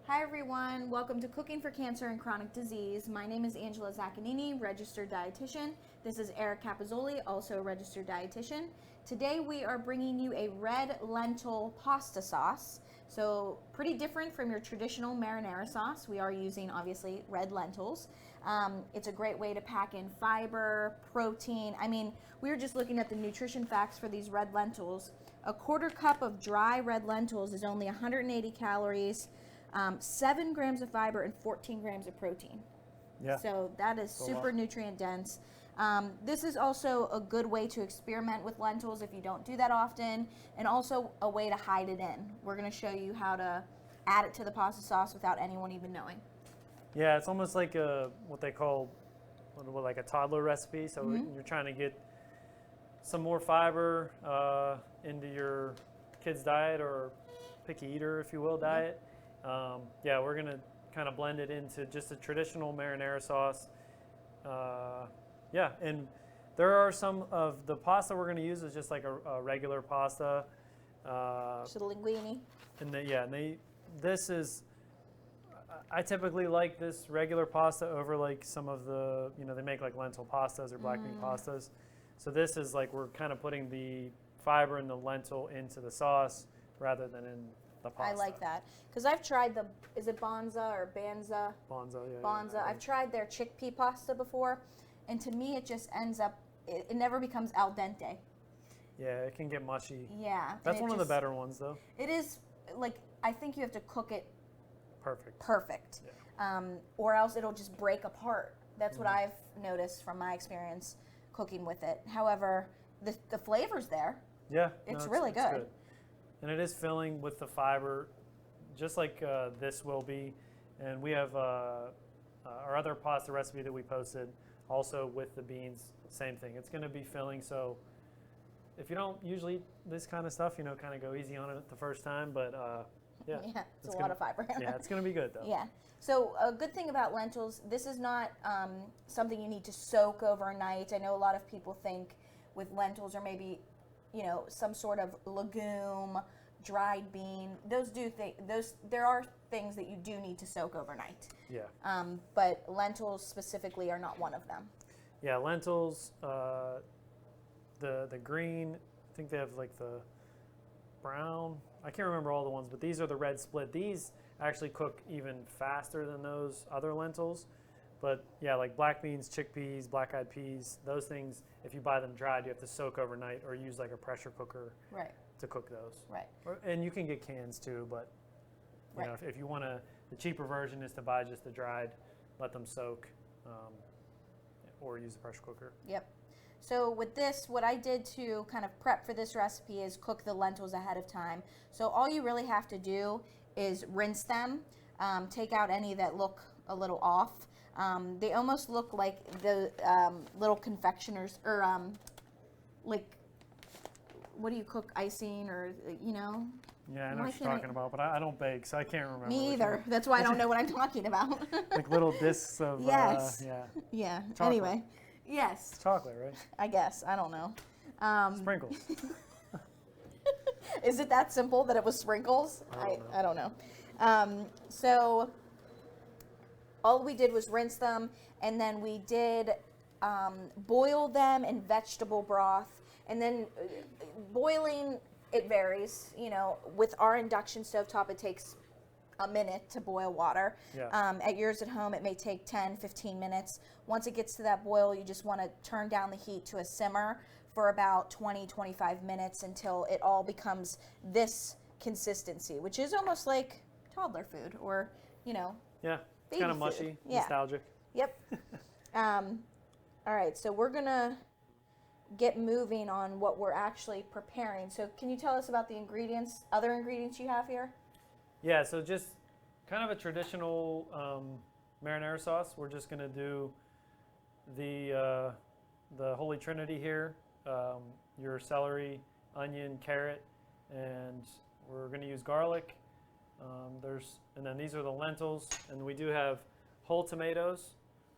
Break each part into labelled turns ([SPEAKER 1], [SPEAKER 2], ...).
[SPEAKER 1] Hi everyone, welcome to Cooking for Cancer and Chronic Disease. My name is Angela Zaccanini, registered dietitian. This is Eric Capizzoli, also a registered dietitian. Today we are bringing you a red lentil pasta sauce. So pretty different from your traditional marinara sauce. We are using obviously red lentils. It's a great way to pack in fiber, protein. I mean, we were just looking at the nutrition facts for these red lentils. A quarter cup of dry red lentils is only 180 calories. 7 grams of fiber and 14 grams of protein.
[SPEAKER 2] Yeah.
[SPEAKER 1] So that is super nutrient dense. This is also a good way to experiment with lentils if you don't do that often, and also a way to hide it in. We're going to show you how to add it to the pasta sauce without anyone even knowing.
[SPEAKER 2] Yeah, it's almost like what they call like a toddler recipe. So you're trying to get some more fiber into your kid's diet, or picky eater, if you will, diet. Yeah, we're going to kind of blend it into just a traditional marinara sauce. Yeah, and there are some of the pasta we're going to use is just like a regular pasta.
[SPEAKER 1] So the linguine.
[SPEAKER 2] This is, I typically like this regular pasta over like some of the, they make like lentil pastas or black bean pastas. So this is like we're kind of putting the fiber and the lentil into the sauce rather than in the pasta.
[SPEAKER 1] I like that because I've tried is it Bonza or Banza?
[SPEAKER 2] Bonza, yeah.
[SPEAKER 1] Bonza.
[SPEAKER 2] Yeah.
[SPEAKER 1] I've tried their chickpea pasta before, and to me it just ends up, it never becomes al dente.
[SPEAKER 2] Yeah, it can get mushy.
[SPEAKER 1] Yeah.
[SPEAKER 2] That's one of the better ones though.
[SPEAKER 1] It is, like, I think you have to cook it
[SPEAKER 2] perfect.
[SPEAKER 1] Yeah. Or else it'll just break apart. That's what I've noticed from my experience cooking with it. However, the flavor's there.
[SPEAKER 2] Yeah.
[SPEAKER 1] It's really good.
[SPEAKER 2] And it is filling with the fiber, just like this will be. And we have our other pasta recipe that we posted, also with the beans, same thing. It's going to be filling. So if you don't usually eat this kind of stuff, kind of go easy on it the first time. But yeah,
[SPEAKER 1] it's a lot of fiber.
[SPEAKER 2] Yeah, it's going to be good though.
[SPEAKER 1] Yeah. So a good thing about lentils, this is not something you need to soak overnight. I know a lot of people think with lentils, or maybe some sort of legume, dried bean. There are things that you do need to soak overnight.
[SPEAKER 2] Yeah.
[SPEAKER 1] But lentils specifically are not one of them.
[SPEAKER 2] Yeah, lentils, the green, I think they have like the brown. I can't remember all the ones, but these are the red split. These actually cook even faster than those other lentils. But yeah, like black beans, chickpeas, black-eyed peas, those things, if you buy them dried, you have to soak overnight or use like a pressure cooker to cook those.
[SPEAKER 1] Right.
[SPEAKER 2] And you can get cans too, but you know, if you want the cheaper version is to buy just the dried, let them soak, or use a pressure cooker.
[SPEAKER 1] Yep. So with this, what I did to kind of prep for this recipe is cook the lentils ahead of time. So all you really have to do is rinse them, take out any that look a little off. They almost look like the little confectioners, or like, what do you cook, icing, or
[SPEAKER 2] Yeah, I know what you're talking about, but I don't bake, so I can't remember.
[SPEAKER 1] Me either. That's why I don't know what I'm talking about.
[SPEAKER 2] Like little discs of
[SPEAKER 1] yes.
[SPEAKER 2] Yeah.
[SPEAKER 1] Chocolate. Anyway, yes.
[SPEAKER 2] It's chocolate, right?
[SPEAKER 1] I guess. I don't know.
[SPEAKER 2] Sprinkles.
[SPEAKER 1] Is it that simple that it was sprinkles? I don't know. So all we did was rinse them, and then we did boil them in vegetable broth. And then boiling, it varies. With our induction stovetop, it takes a minute to boil water.
[SPEAKER 2] Yeah.
[SPEAKER 1] At yours at home, it may take 10, 15 minutes. Once it gets to that boil, you just want to turn down the heat to a simmer for about 20, 25 minutes until it all becomes this consistency, which is almost like toddler food, or,
[SPEAKER 2] Yeah, it's kind of mushy, nostalgic.
[SPEAKER 1] Yep. All right, so we're going to get moving on what we're actually preparing. So can you tell us about the other ingredients you have here?
[SPEAKER 2] Yeah, so just kind of a traditional marinara sauce. We're just going to do the Holy Trinity here, your celery, onion, carrot, and we're going to use garlic. And then these are the lentils, and we do have whole tomatoes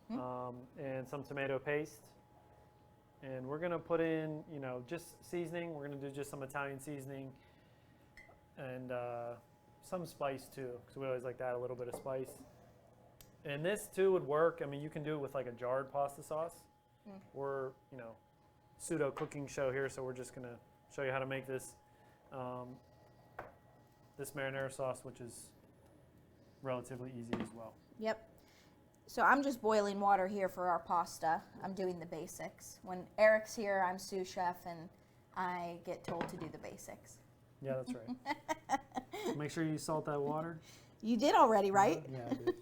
[SPEAKER 2] and some tomato paste. And we're going to put in, just seasoning. We're going to do just some Italian seasoning and some spice too, because we always like to add a little bit of spice. And this too would work. I mean, you can do it with like a jarred pasta sauce. We're, you know, pseudo cooking show here, so we're just gonna show you how to make this this marinara sauce, which is relatively easy as well.
[SPEAKER 1] Yep. So I'm just boiling water here for our pasta. I'm doing the basics. When Eric's here, I'm sous chef, and I get told to do the basics.
[SPEAKER 2] Yeah, that's right. Make sure you salt that water.
[SPEAKER 1] You did already, right?
[SPEAKER 2] Yeah, I did.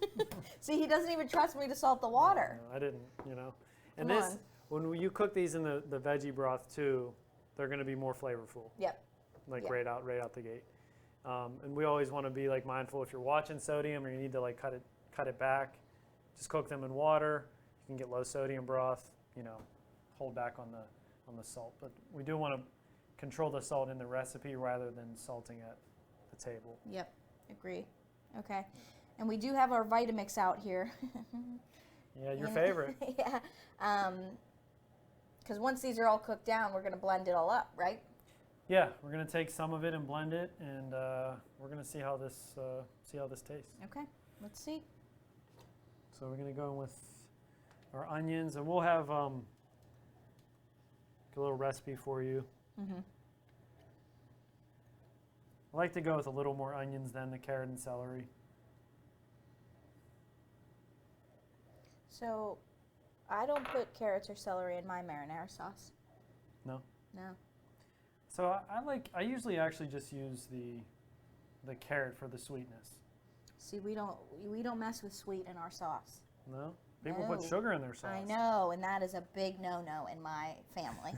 [SPEAKER 1] See, he doesn't even trust me to salt the water.
[SPEAKER 2] No, I didn't, you know. And
[SPEAKER 1] Come
[SPEAKER 2] this,
[SPEAKER 1] on.
[SPEAKER 2] when you cook these in the veggie broth too, they're going to be more flavorful.
[SPEAKER 1] Yep.
[SPEAKER 2] Like
[SPEAKER 1] Yep.
[SPEAKER 2] right out the gate. And we always want to be like mindful if you're watching sodium or you need to like cut it back. Just cook them in water. You can get low sodium broth. You know, hold back on the salt. But we do want to control the salt in the recipe rather than salting at the table.
[SPEAKER 1] Yep. Agree. Okay. And we do have our Vitamix out here.
[SPEAKER 2] Yeah, your
[SPEAKER 1] You know?
[SPEAKER 2] favorite.
[SPEAKER 1] Yeah. Because once these are all cooked down, we're going to blend it all up, right?
[SPEAKER 2] Yeah, we're gonna take some of it and blend it, and we're gonna see how this tastes.
[SPEAKER 1] Okay. Let's see.
[SPEAKER 2] So we're gonna go in with our onions, and we'll have a little recipe for you.
[SPEAKER 1] Mm-hmm.
[SPEAKER 2] I like to go with a little more onions than the carrot and celery.
[SPEAKER 1] So, I don't put carrots or celery in my marinara sauce.
[SPEAKER 2] No.
[SPEAKER 1] No.
[SPEAKER 2] So I usually actually just use the carrot for the sweetness.
[SPEAKER 1] See, we don't mess with sweet in our sauce.
[SPEAKER 2] No? People
[SPEAKER 1] No.
[SPEAKER 2] put sugar in their sauce.
[SPEAKER 1] I know, and that is a big no-no in my family.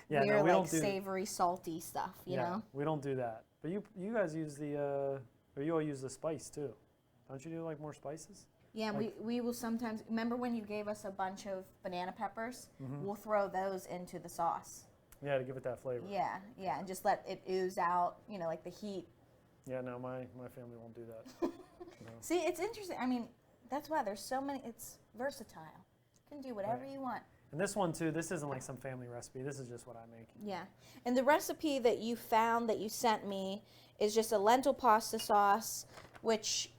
[SPEAKER 2] Yeah,
[SPEAKER 1] We're
[SPEAKER 2] no, we
[SPEAKER 1] like
[SPEAKER 2] don't do
[SPEAKER 1] savory, salty stuff, you know?
[SPEAKER 2] we don't do that. But you guys use or you all use the spice too. Don't you do like more spices?
[SPEAKER 1] Yeah,
[SPEAKER 2] Like-
[SPEAKER 1] we will sometimes, remember when you gave us a bunch of banana peppers?
[SPEAKER 2] Mhm.
[SPEAKER 1] We'll throw those into the sauce.
[SPEAKER 2] Yeah, to give it that flavor.
[SPEAKER 1] Yeah, and just let it ooze out, you know, like the heat.
[SPEAKER 2] Yeah, no, my family won't do that. No.
[SPEAKER 1] See, it's interesting. I mean, that's why there's so many, it's versatile. You can do whatever
[SPEAKER 2] Right.
[SPEAKER 1] you want.
[SPEAKER 2] And this one too, this isn't like some family recipe. This is just what I make.
[SPEAKER 1] Yeah. And the recipe that you found that you sent me is just a lentil pasta sauce, which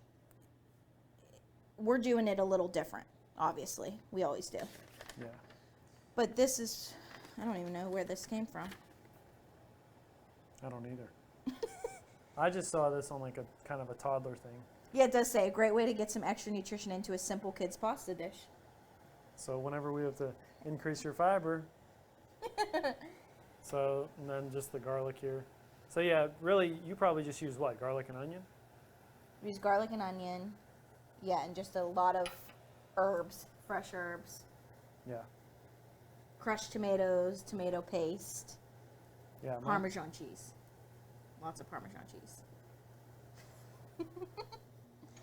[SPEAKER 1] we're doing it a little different, obviously. We always do.
[SPEAKER 2] Yeah.
[SPEAKER 1] But this is, I don't even know where this came from.
[SPEAKER 2] I don't either. I just saw this on like a kind of a toddler thing.
[SPEAKER 1] Yeah, it does say a great way to get some extra nutrition into a simple kids pasta dish.
[SPEAKER 2] So whenever we have to increase your fiber, so and then just the garlic here. So yeah, really, you probably just use what, garlic and onion?
[SPEAKER 1] Use garlic and onion. Yeah, and just a lot of herbs, fresh herbs.
[SPEAKER 2] Yeah.
[SPEAKER 1] Crushed tomatoes, tomato paste,
[SPEAKER 2] Yeah.
[SPEAKER 1] Parmesan cheese. Lots of Parmesan cheese.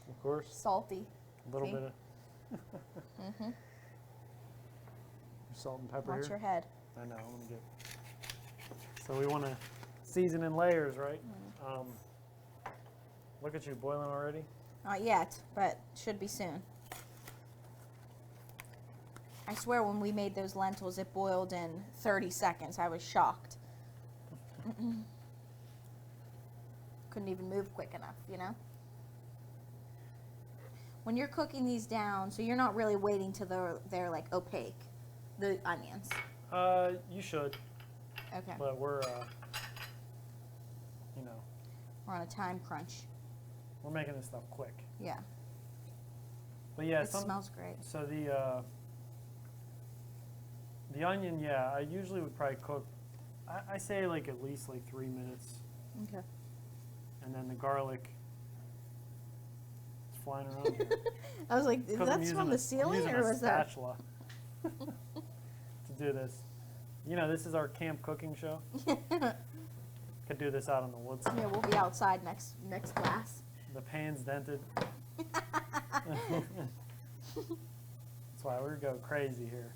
[SPEAKER 2] Of course.
[SPEAKER 1] Salty.
[SPEAKER 2] A little
[SPEAKER 1] See?
[SPEAKER 2] bit of
[SPEAKER 1] Mm-hmm.
[SPEAKER 2] salt and pepper
[SPEAKER 1] Watch
[SPEAKER 2] here.
[SPEAKER 1] your head.
[SPEAKER 2] I know. Let me get. So we want to season in layers, right? Look at you boiling already.
[SPEAKER 1] Not yet, but should be soon. I swear when we made those lentils, it boiled in 30 seconds. I was shocked. Couldn't even move quick enough, you know? When you're cooking these down, so you're not really waiting till they're like opaque, the onions.
[SPEAKER 2] You should,
[SPEAKER 1] Okay.
[SPEAKER 2] but we're, you know,
[SPEAKER 1] We're on a time crunch.
[SPEAKER 2] we're making this stuff quick.
[SPEAKER 1] Yeah.
[SPEAKER 2] But yeah,
[SPEAKER 1] It smells great.
[SPEAKER 2] So the onion, yeah, I usually would probably cook. I say like at least like 3 minutes,
[SPEAKER 1] Okay.
[SPEAKER 2] and then the garlic. It's flying around here.
[SPEAKER 1] I was like, is
[SPEAKER 2] 'Cause I'm
[SPEAKER 1] that
[SPEAKER 2] using
[SPEAKER 1] from
[SPEAKER 2] a-
[SPEAKER 1] the
[SPEAKER 2] I'm
[SPEAKER 1] ceiling
[SPEAKER 2] using
[SPEAKER 1] or
[SPEAKER 2] a
[SPEAKER 1] was that?
[SPEAKER 2] spatula to do this. You know, this is our camp cooking show. Could do this out on the woods.
[SPEAKER 1] Yeah, we'll be outside next class.
[SPEAKER 2] The pan's dented. That's why we go crazy here.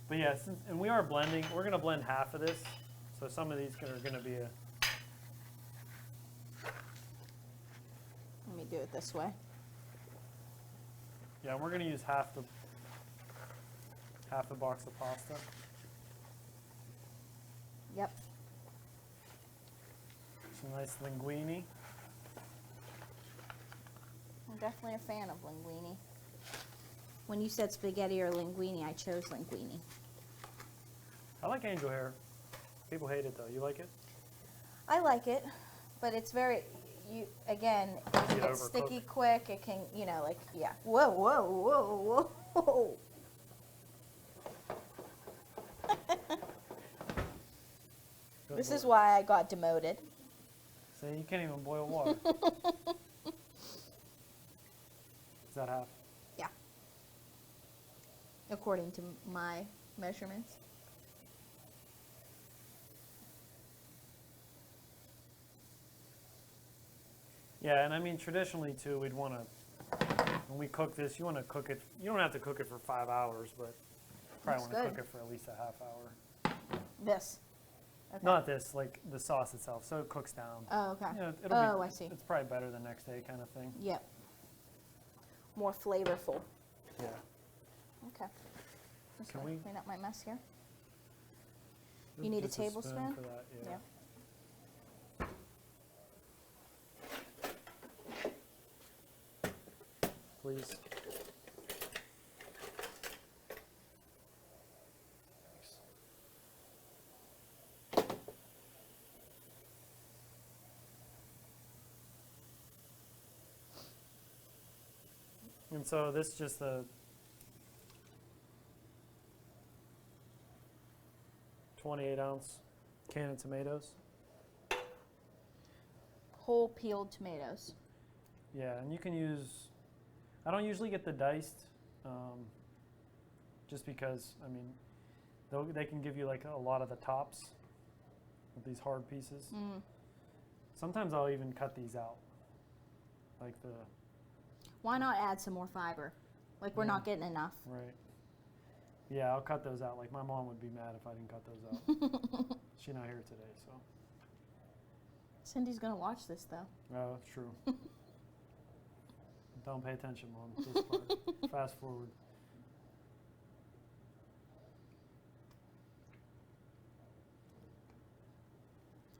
[SPEAKER 2] But yeah, and we are blending. We're gonna blend half of this, so some of these are gonna be a.
[SPEAKER 1] Let me do it this way.
[SPEAKER 2] Yeah, we're gonna use half the box of pasta.
[SPEAKER 1] Yep.
[SPEAKER 2] Some nice linguine.
[SPEAKER 1] definitely a fan of linguine. When you said spaghetti or linguine, I chose linguine.
[SPEAKER 2] I like angel hair. People hate it though. You like it?
[SPEAKER 1] I like it, but it's very, again, it
[SPEAKER 2] Get
[SPEAKER 1] gets
[SPEAKER 2] overcooked.
[SPEAKER 1] sticky quick. It can, like, yeah. Whoa, whoa, whoa, whoa. This is why I got demoted.
[SPEAKER 2] See, you can't even boil water. Is that half?
[SPEAKER 1] Yeah. According to my measurements.
[SPEAKER 2] Yeah, and I mean traditionally too, we'd want to, when we cook this, you want to cook it. You don't have to cook it for 5 hours, but probably
[SPEAKER 1] Looks
[SPEAKER 2] want to
[SPEAKER 1] good.
[SPEAKER 2] cook it for at least a half hour.
[SPEAKER 1] This. Okay.
[SPEAKER 2] Not this, like the sauce itself, so it cooks down.
[SPEAKER 1] Oh, okay.
[SPEAKER 2] You know,
[SPEAKER 1] Oh, I see.
[SPEAKER 2] It's probably better the next day, kind of thing.
[SPEAKER 1] Yep. More flavorful.
[SPEAKER 2] Yeah.
[SPEAKER 1] Okay. Just
[SPEAKER 2] Can
[SPEAKER 1] gonna
[SPEAKER 2] we-
[SPEAKER 1] clean up my mess here? You need a
[SPEAKER 2] Just
[SPEAKER 1] tablespoon?
[SPEAKER 2] for that. Yeah. Please. Thanks. And so this is just the 28-ounce can of tomatoes.
[SPEAKER 1] Whole peeled tomatoes.
[SPEAKER 2] Yeah, and you can use, I don't usually get the diced, just because, I mean, they can give you like a lot of the tops with these hard pieces.
[SPEAKER 1] Mm.
[SPEAKER 2] Sometimes I'll even cut these out, like the,
[SPEAKER 1] Why not add some more fiber? Like we're not getting enough.
[SPEAKER 2] right. Yeah, I'll cut those out. Like my mom would be mad if I didn't cut those out. She's not here today, so.
[SPEAKER 1] Cindy's gonna watch this though.
[SPEAKER 2] Oh, that's true. Don't pay attention, Mom. This part. Fast forward.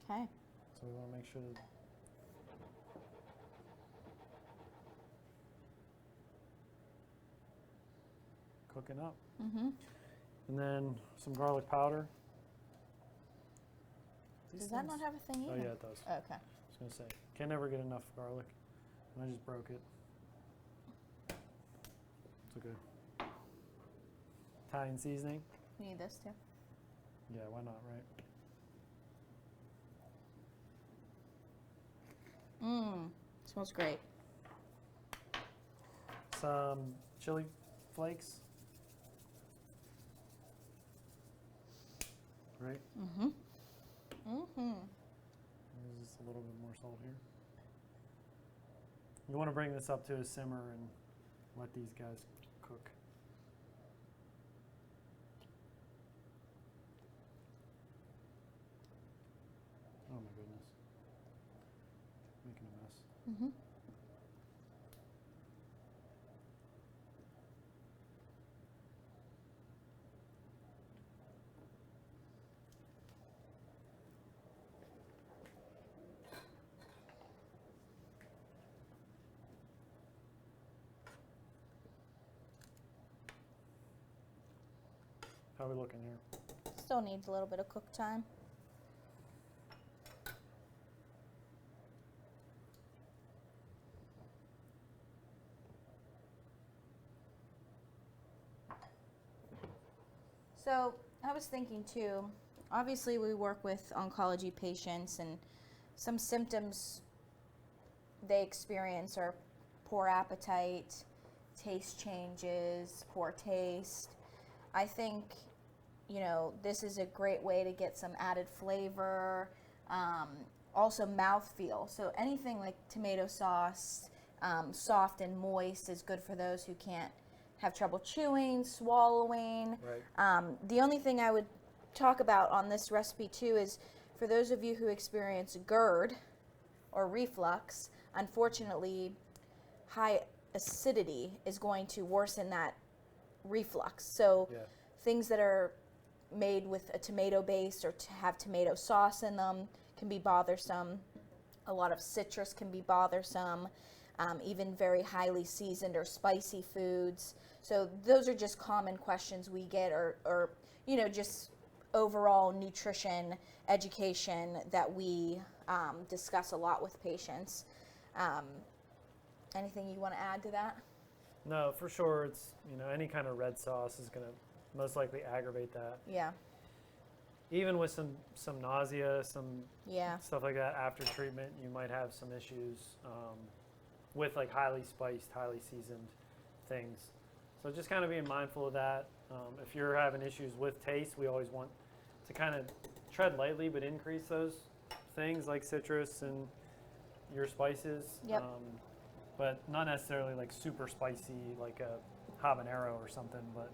[SPEAKER 1] Okay.
[SPEAKER 2] So we want to make sure that cooking up.
[SPEAKER 1] Mm-hmm.
[SPEAKER 2] And then some garlic powder. These
[SPEAKER 1] Does that
[SPEAKER 2] things-
[SPEAKER 1] not have a thing
[SPEAKER 2] Oh
[SPEAKER 1] either?
[SPEAKER 2] yeah, it does.
[SPEAKER 1] Oh, okay.
[SPEAKER 2] I was gonna say, can't never get enough garlic. And I just broke it. It's okay. Italian seasoning.
[SPEAKER 1] You need this too.
[SPEAKER 2] Yeah, why not, right?
[SPEAKER 1] Mmm. Smells great.
[SPEAKER 2] Some chili flakes. Right?
[SPEAKER 1] Mm-hmm. Mm-hmm.
[SPEAKER 2] There's just a little bit more salt here. You want to bring this up to a simmer and let these guys cook. Oh my goodness. Making a mess.
[SPEAKER 1] Mm-hmm.
[SPEAKER 2] How are we looking here?
[SPEAKER 1] Still needs a little bit of cook time. So I was thinking too, obviously we work with oncology patients and some symptoms they experience are poor appetite, taste changes, poor taste. I think, this is a great way to get some added flavor, also mouthfeel. So anything like tomato sauce, soft and moist is good for those who can't have trouble chewing, swallowing.
[SPEAKER 2] Right.
[SPEAKER 1] The only thing I would talk about on this recipe too is for those of you who experience GERD or reflux, unfortunately, high acidity is going to worsen that reflux. So
[SPEAKER 2] Yeah.
[SPEAKER 1] things that are made with a tomato base or to have tomato sauce in them can be bothersome. A lot of citrus can be bothersome. even very highly seasoned or spicy foods. So those are just common questions we get, or just overall nutrition education that we discuss a lot with patients. Anything you want to add to that?
[SPEAKER 2] No, for sure. It's, any kind of red sauce is going to most likely aggravate that.
[SPEAKER 1] Yeah.
[SPEAKER 2] Even with some nausea, some stuff like that after treatment, you might have some issues with like highly spiced, highly seasoned things. So just kind of being mindful of that. If you're having issues with taste, we always want to kind of tread lightly, but increase those things like citrus and your spices.
[SPEAKER 1] Yep.
[SPEAKER 2] But not necessarily like super spicy, like a habanero or something, but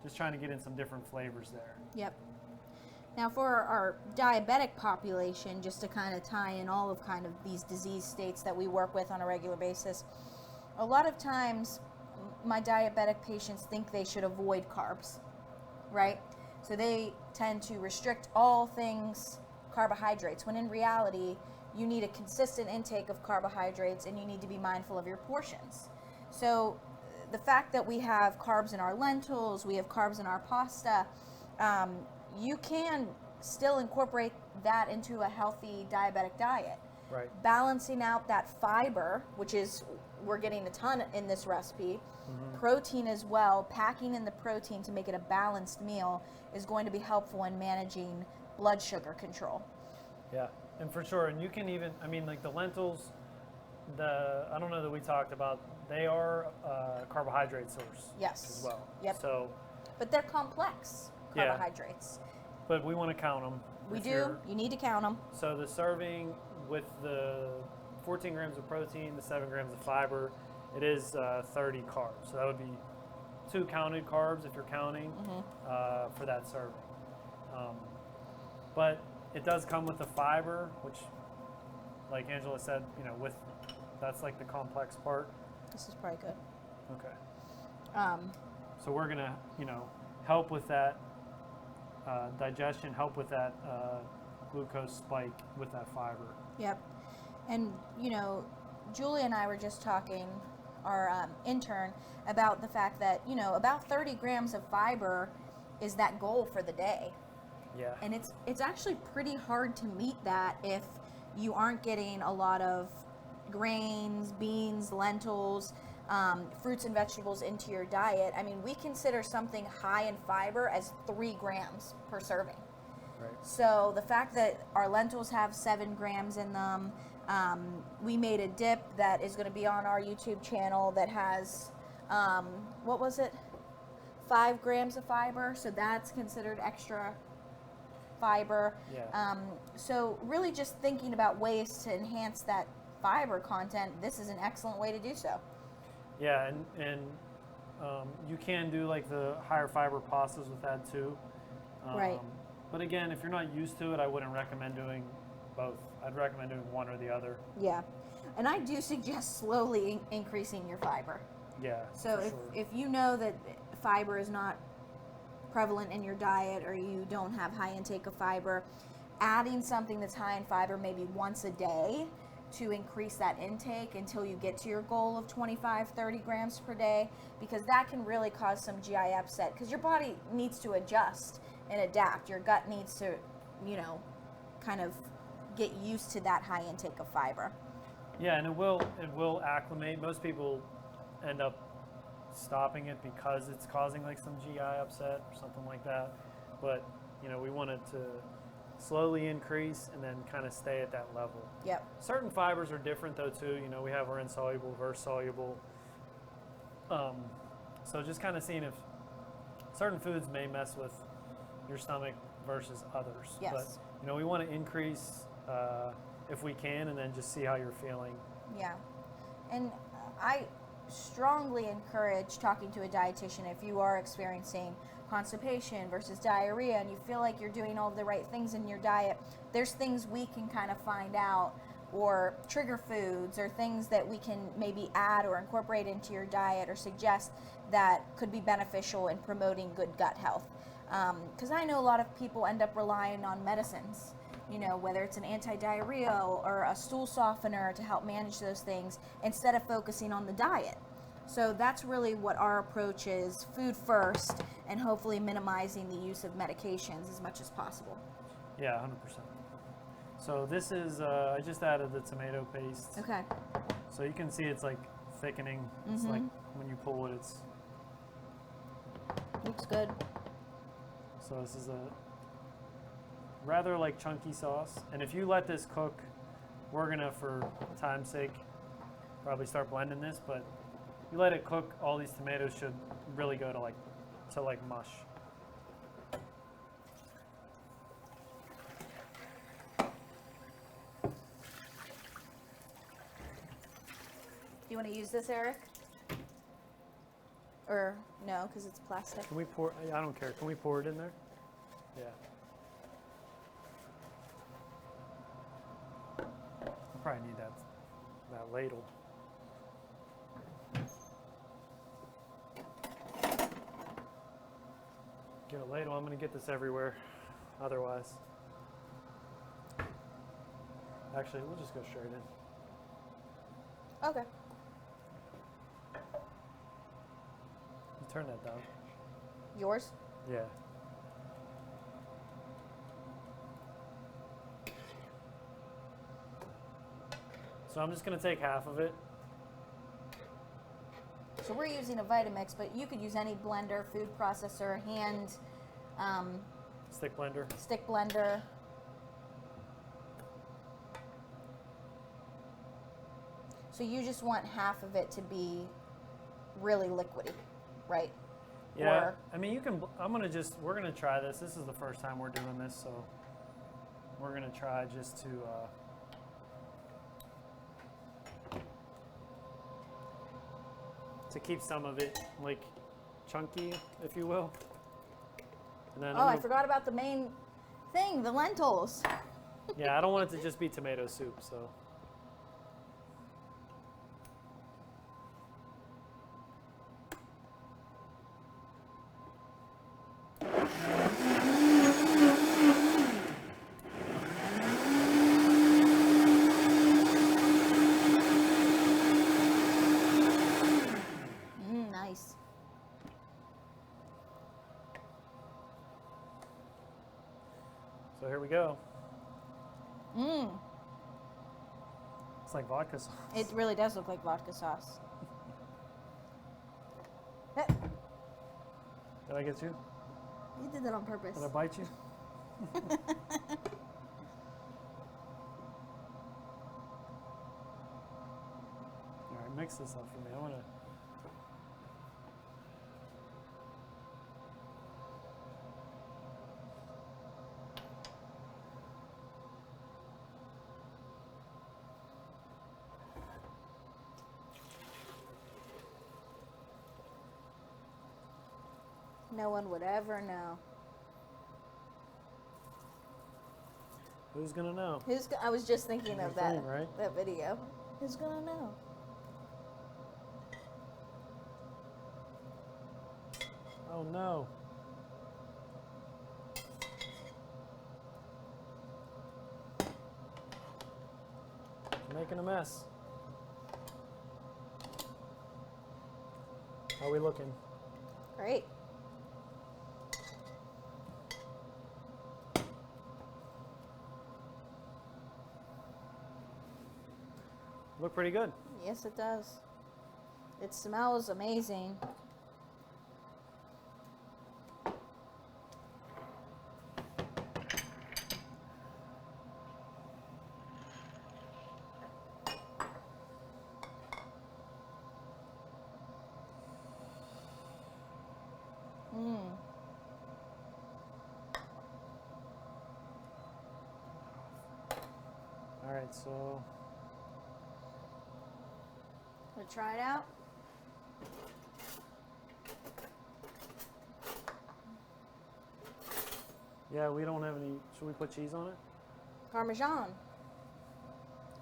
[SPEAKER 2] just trying to get in some different flavors there.
[SPEAKER 1] Yep. Now for our diabetic population, just to kind of tie in all of kind of these disease states that we work with on a regular basis, a lot of times my diabetic patients think they should avoid carbs, right? So they tend to restrict all things carbohydrates, when in reality, you need a consistent intake of carbohydrates and you need to be mindful of your portions. So the fact that we have carbs in our lentils, we have carbs in our pasta, you can still incorporate that into a healthy diabetic diet.
[SPEAKER 2] Right.
[SPEAKER 1] Balancing out that fiber, which is, we're getting a ton in this recipe, protein as well, packing in the protein to make it a balanced meal is going to be helpful in managing blood sugar control.
[SPEAKER 2] Yeah, and for sure, and you can even, like the lentils, I don't know that we talked about, they are a carbohydrate source as well.
[SPEAKER 1] Yep.
[SPEAKER 2] So,
[SPEAKER 1] but they're complex carbohydrates.
[SPEAKER 2] But we want to count them.
[SPEAKER 1] We do. You need to count them.
[SPEAKER 2] So the serving with the 14 grams of protein, the 7 grams of fiber, it is 30 carbs. So that would be 2 counted carbs if you're counting for that serving. But it does come with the fiber, which, like Angela said, that's like the complex part.
[SPEAKER 1] This is probably good.
[SPEAKER 2] Okay. So we're gonna, help with that digestion, help with that glucose spike with that fiber.
[SPEAKER 1] Yep. And, Julie and I were just talking, our intern, about the fact that, about 30 grams of fiber is that goal for the day.
[SPEAKER 2] Yeah.
[SPEAKER 1] And it's actually pretty hard to meet that if you aren't getting a lot of grains, beans, lentils, fruits and vegetables into your diet. We consider something high in fiber as 3 grams per serving.
[SPEAKER 2] Right.
[SPEAKER 1] So the fact that our lentils have 7 grams in them, we made a dip that is going to be on our YouTube channel that has, 5 grams of fiber. So that's considered extra fiber.
[SPEAKER 2] Yeah.
[SPEAKER 1] So really just thinking about ways to enhance that fiber content, this is an excellent way to do so.
[SPEAKER 2] Yeah, and you can do like the higher fiber pastas with that too.
[SPEAKER 1] Right.
[SPEAKER 2] But again, if you're not used to it, I wouldn't recommend doing both. I'd recommend doing one or the other.
[SPEAKER 1] Yeah. And I do suggest slowly increasing your fiber.
[SPEAKER 2] Yeah.
[SPEAKER 1] So if you know that fiber is not prevalent in your diet, or you don't have high intake of fiber, adding something that's high in fiber maybe once a day to increase that intake until you get to your goal of 25-30 grams per day, because that can really cause some GI upset, because your body needs to adjust and adapt. Your gut needs to, kind of get used to that high intake of fiber.
[SPEAKER 2] Yeah, and it will acclimate. Most people end up stopping it because it's causing like some GI upset or something like that. But, we want it to slowly increase and then kind of stay at that level.
[SPEAKER 1] Yep.
[SPEAKER 2] Certain fibers are different though too. We have our insoluble versus soluble. So just kind of seeing if certain foods may mess with your stomach versus others.
[SPEAKER 1] Yes.
[SPEAKER 2] But we want to increase if we can, and then just see how you're feeling.
[SPEAKER 1] Yeah. And I strongly encourage talking to a dietitian if you are experiencing constipation versus diarrhea and you feel like you're doing all the right things in your diet. There's things we can kind of find out, or trigger foods, or things that we can maybe add or incorporate into your diet or suggest that could be beneficial in promoting good gut health. Because I know a lot of people end up relying on medicines you know, whether it's an anti-diarrhea or a stool softener to help manage those things instead of focusing on the diet. So that's really what our approach is, food first, and hopefully minimizing the use of medications as much as possible.
[SPEAKER 2] Yeah, 100%. So this is, I just added the tomato paste.
[SPEAKER 1] Okay.
[SPEAKER 2] So you can see it's like thickening. It's like when you pull it, it's...
[SPEAKER 1] Looks good.
[SPEAKER 2] So this is a rather like chunky sauce. And if you let this cook, we're gonna, for time's sake, probably start blending this, but you let it cook, all these tomatoes should really go to like mush.
[SPEAKER 1] Do you want to use this, Eric? Or no, because it's plastic.
[SPEAKER 2] Can we pour, I don't care, can we pour it in there? Yeah. I'll probably need that ladle. Get a ladle, I'm gonna get this everywhere, otherwise. Actually, we'll just go straight in.
[SPEAKER 1] Okay.
[SPEAKER 2] You turn that down.
[SPEAKER 1] Yours?
[SPEAKER 2] Yeah. So I'm just gonna take half of it.
[SPEAKER 1] So we're using a Vitamix, but you could use any blender, food processor, hand,
[SPEAKER 2] Stick blender.
[SPEAKER 1] stick blender. So you just want half of it to be really liquidy, right?
[SPEAKER 2] Yeah.
[SPEAKER 1] Or,
[SPEAKER 2] I mean, you can. We're gonna try this. This is the first time we're doing this, so we're gonna try just to keep some of it like chunky, if you will. And then
[SPEAKER 1] I forgot about the main thing, the lentils.
[SPEAKER 2] yeah, I don't want it to just be tomato soup, so.
[SPEAKER 1] Nice.
[SPEAKER 2] So here we go.
[SPEAKER 1] Mmm.
[SPEAKER 2] It's like vodka sauce.
[SPEAKER 1] It really does look like vodka sauce.
[SPEAKER 2] Did I get you?
[SPEAKER 1] You did that on purpose.
[SPEAKER 2] Did I bite you? All right, mix this up for me. I want to.
[SPEAKER 1] No one would ever know.
[SPEAKER 2] Who's gonna know?
[SPEAKER 1] I was just thinking of that,
[SPEAKER 2] Thing, right?
[SPEAKER 1] that video. Who's gonna know?
[SPEAKER 2] Oh no. I'm making a mess. How are we looking?
[SPEAKER 1] Great.
[SPEAKER 2] Look pretty good.
[SPEAKER 1] Yes, it does. It smells amazing.
[SPEAKER 2] All right, so
[SPEAKER 1] We'll try it out.
[SPEAKER 2] yeah, we don't have any. Should we put cheese on it?
[SPEAKER 1] Parmesan.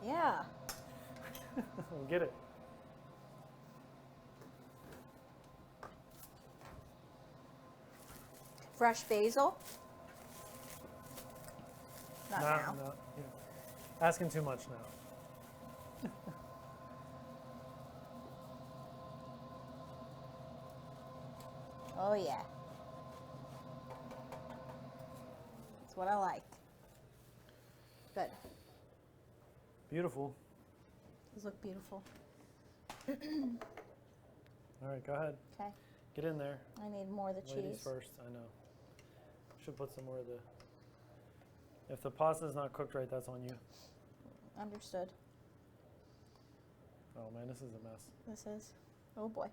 [SPEAKER 1] Yeah.
[SPEAKER 2] We'll get it.
[SPEAKER 1] Fresh basil. Not
[SPEAKER 2] No,
[SPEAKER 1] now.
[SPEAKER 2] no, yeah. Asking too much now.
[SPEAKER 1] Oh yeah. That's what I like. Good.
[SPEAKER 2] Beautiful.
[SPEAKER 1] These look beautiful.
[SPEAKER 2] All right, go ahead.
[SPEAKER 1] Okay.
[SPEAKER 2] Get in there.
[SPEAKER 1] I need more of the
[SPEAKER 2] Ladies
[SPEAKER 1] cheese.
[SPEAKER 2] first, I know. Should put some more of the... If the pasta's not cooked right, that's on you.
[SPEAKER 1] Understood.
[SPEAKER 2] Oh man, this is a mess.
[SPEAKER 1] This is. Oh boy.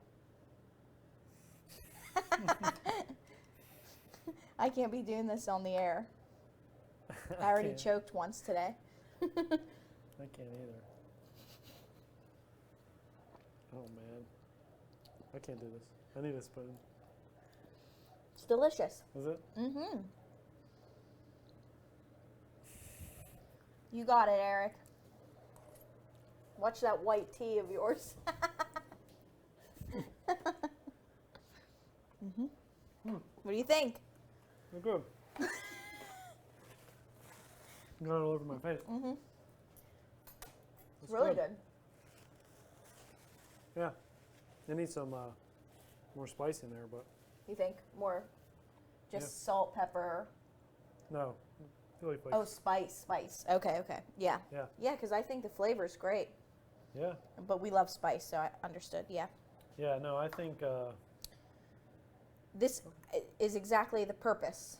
[SPEAKER 1] I can't be doing this on the air. I already
[SPEAKER 2] can't.
[SPEAKER 1] choked once today.
[SPEAKER 2] I can't either. Oh man. I can't do this. I need a spoon.
[SPEAKER 1] It's delicious.
[SPEAKER 2] Is it?
[SPEAKER 1] Mm-hmm. You got it, Eric. Watch that white tea of yours. Mm-hmm. What do you think?
[SPEAKER 2] They're good. Got it all over my face.
[SPEAKER 1] Mm-hmm.
[SPEAKER 2] It's
[SPEAKER 1] Really good.
[SPEAKER 2] Yeah. They need some more spice in there, but
[SPEAKER 1] You think more just
[SPEAKER 2] Yeah.
[SPEAKER 1] salt, pepper?
[SPEAKER 2] no. Chili flakes.
[SPEAKER 1] Oh, spice. Okay. Yeah.
[SPEAKER 2] Yeah.
[SPEAKER 1] Yeah, because I think the flavor's great.
[SPEAKER 2] Yeah.
[SPEAKER 1] But we love spice, so I understood. Yeah.
[SPEAKER 2] Yeah, no, I think
[SPEAKER 1] This is exactly the purpose,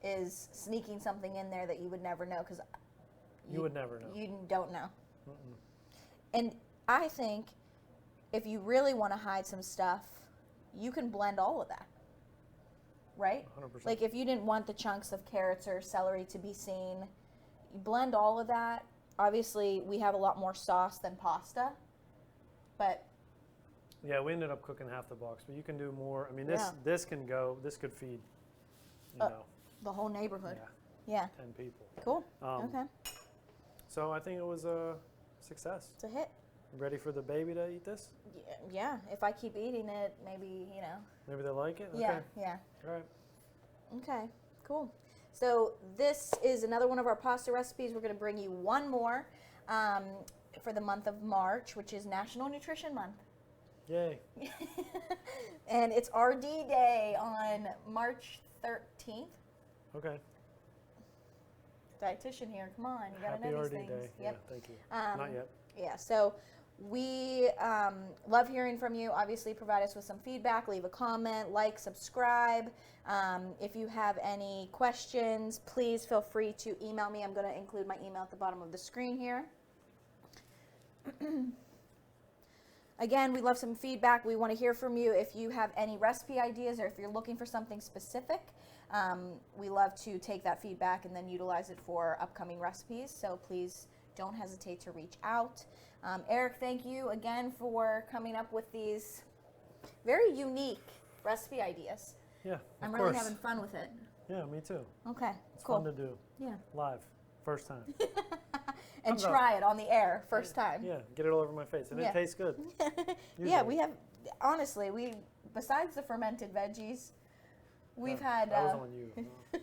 [SPEAKER 1] is sneaking something in there that you would never know, because
[SPEAKER 2] you would never know.
[SPEAKER 1] you don't know.
[SPEAKER 2] Mm-mm.
[SPEAKER 1] And I think if you really want to hide some stuff, you can blend all of that, right?
[SPEAKER 2] 100%.
[SPEAKER 1] Like if you didn't want the chunks of carrots or celery to be seen, you blend all of that. Obviously, we have a lot more sauce than pasta, but
[SPEAKER 2] Yeah, we ended up cooking half the box, but you can do more. I mean,
[SPEAKER 1] Yeah.
[SPEAKER 2] this could feed, you know,
[SPEAKER 1] the whole neighborhood.
[SPEAKER 2] yeah,
[SPEAKER 1] Yeah.
[SPEAKER 2] 10 people.
[SPEAKER 1] Cool.
[SPEAKER 2] Um,
[SPEAKER 1] Okay.
[SPEAKER 2] So I think it was a success.
[SPEAKER 1] It's a hit.
[SPEAKER 2] Ready for the baby to eat this?
[SPEAKER 1] Yeah. If I keep eating it, maybe, you know.
[SPEAKER 2] Maybe they like it?
[SPEAKER 1] Yeah.
[SPEAKER 2] Okay.
[SPEAKER 1] Yeah.
[SPEAKER 2] All right.
[SPEAKER 1] Okay, cool. So this is another one of our pasta recipes. We're going to bring you one more for the month of March, which is National Nutrition Month.
[SPEAKER 2] Yay.
[SPEAKER 1] And it's RD Day on March 13th.
[SPEAKER 2] Okay.
[SPEAKER 1] Dietitian here, come on, you got to
[SPEAKER 2] Happy
[SPEAKER 1] know
[SPEAKER 2] RD
[SPEAKER 1] these things.
[SPEAKER 2] Day.
[SPEAKER 1] Yep.
[SPEAKER 2] Yeah, thank you. Not yet.
[SPEAKER 1] Yeah, so we love hearing from you. Obviously, provide us with some feedback. Leave a comment, like, subscribe. If you have any questions, please feel free to email me. I'm going to include my email at the bottom of the screen here. Again, we love some feedback. We want to hear from you if you have any recipe ideas or if you're looking for something specific. We love to take that feedback and then utilize it for upcoming recipes. So please don't hesitate to reach out. Eric, thank you again for coming up with these very unique recipe ideas.
[SPEAKER 2] Yeah,
[SPEAKER 1] I'm
[SPEAKER 2] of
[SPEAKER 1] really
[SPEAKER 2] course.
[SPEAKER 1] having fun with it.
[SPEAKER 2] Yeah, me too.
[SPEAKER 1] Okay,
[SPEAKER 2] It's
[SPEAKER 1] cool.
[SPEAKER 2] fun to do.
[SPEAKER 1] Yeah.
[SPEAKER 2] Live. First time.
[SPEAKER 1] And
[SPEAKER 2] Thumbs up.
[SPEAKER 1] try it on the air first time.
[SPEAKER 2] Yeah, get it all over my face. And
[SPEAKER 1] Yeah.
[SPEAKER 2] it tastes good.
[SPEAKER 1] Yeah,
[SPEAKER 2] Usually.
[SPEAKER 1] we have, honestly, besides the fermented veggies, we've
[SPEAKER 2] Yeah,
[SPEAKER 1] had,
[SPEAKER 2] that was on you.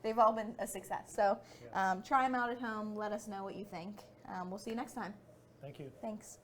[SPEAKER 1] they've all been a success. So
[SPEAKER 2] Yeah.
[SPEAKER 1] try them out at home. Let us know what you think. We'll see you next time.
[SPEAKER 2] Thank you.
[SPEAKER 1] Thanks.